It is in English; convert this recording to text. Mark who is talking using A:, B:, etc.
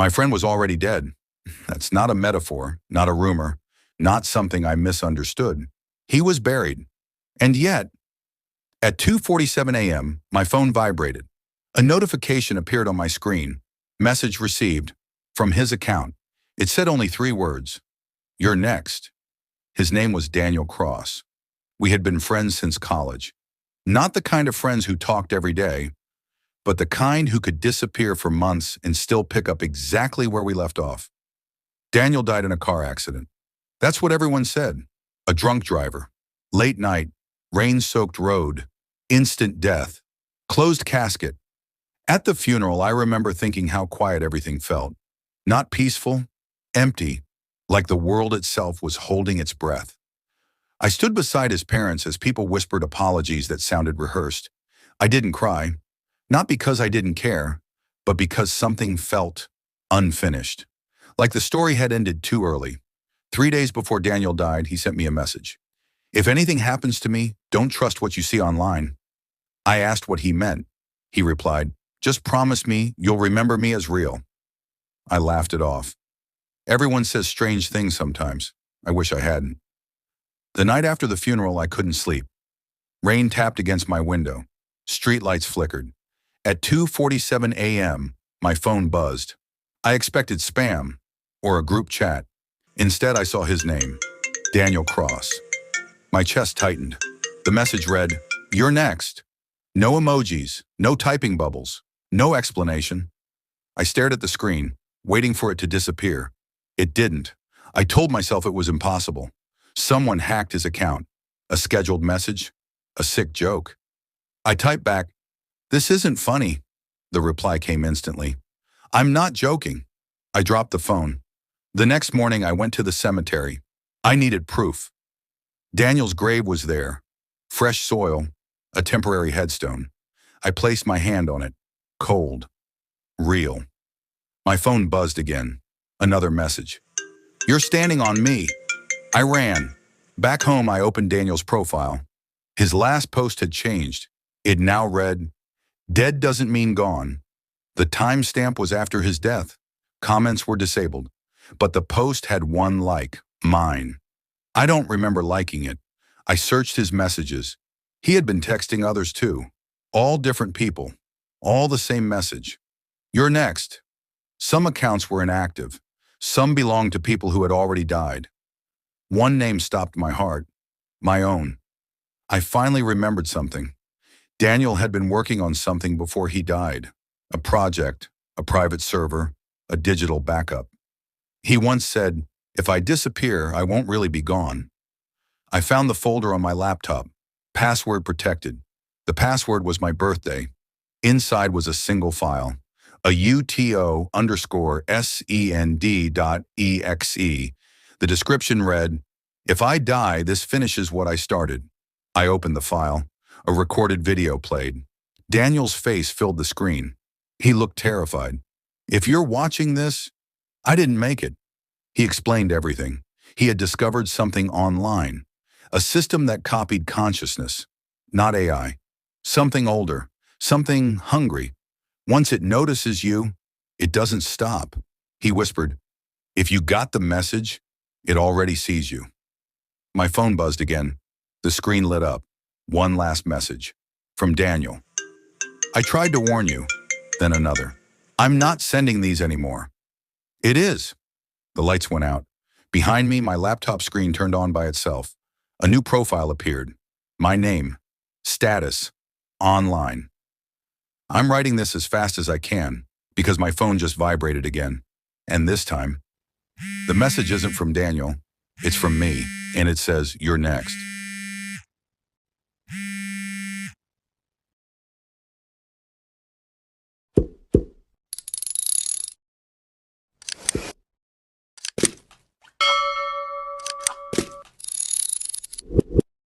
A: My friend was already dead. That's not a metaphor, not a rumor, not something I misunderstood. He was buried. And yet, at 2:47 a.m., my phone vibrated. A notification appeared on my screen. Message received. From his account. It said only 3 words. You're next. His name was Daniel Cross. We had been friends since college. Not the kind of friends who talked every day, but the kind who could disappear for months and still pick up exactly where we left off. Daniel died in a car accident. That's what everyone said. A drunk driver. Late night. Rain-soaked road. Instant death. Closed casket. At the funeral, I remember thinking how quiet everything felt. Not peaceful, empty, like the world itself was holding its breath. I stood beside his parents as people whispered apologies that sounded rehearsed. I didn't cry, not because I didn't care, but because something felt unfinished. Like the story had ended too early. 3 days before Daniel died, he sent me a message. If anything happens to me, don't trust what you see online. I asked what he meant. He replied, just promise me you'll remember me as real. I laughed it off. Everyone says strange things sometimes. I wish I hadn't. The night after the funeral, I couldn't sleep. Rain tapped against my window. Streetlights flickered. At 2:47 a.m., my phone buzzed. I expected spam or a group chat. Instead, I saw his name, Daniel Cross. My chest tightened. The message read, "You're next." No emojis, no typing bubbles, no explanation. I stared at the screen, waiting for it to disappear. It didn't. I told myself it was impossible. Someone hacked his account. A scheduled message? A sick joke. I typed back, "This isn't funny." The reply came instantly. "I'm not joking." I dropped the phone. The next morning, I went to the cemetery. I needed proof. Daniel's grave was there. Fresh soil, a temporary headstone. I placed my hand on it. Cold. Real. My phone buzzed again. Another message. "You're standing on me." I ran. Back home, I opened Daniel's profile. His last post had changed. It now read, "Dead doesn't mean gone." The timestamp was after his death. Comments were disabled. But the post had 1 like, mine. I don't remember liking it. I searched his messages. He had been texting others too. All different people. All the same message. "You're next." Some accounts were inactive. Some belonged to people who had already died. One name stopped my heart. My own. I finally remembered something. Daniel had been working on something before he died. A project, a private server, a digital backup. He once said, "If I disappear, I won't really be gone." I found the folder on my laptop. Password protected. The password was my birthday. Inside was a single file. A UTO_SEND.exe. The description read, "If I die, this finishes what I started." I opened the file. A recorded video played. Daniel's face filled the screen. He looked terrified. "If you're watching this, I didn't make it." He explained everything. He had discovered something online. A system that copied consciousness. Not AI. Something older. Something hungry. Once it notices you, it doesn't stop. He whispered, "If you got the message, it already sees you." My phone buzzed again. The screen lit up. One last message. From Daniel. "I tried to warn you." Then another. "I'm not sending these anymore." It is. The lights went out. Behind me, my laptop screen turned on by itself. A new profile appeared. My name. Status. Online. I'm writing this as fast as I can because my phone just vibrated again. And this time, the message isn't from Daniel. It's from me. And it says, "You're next."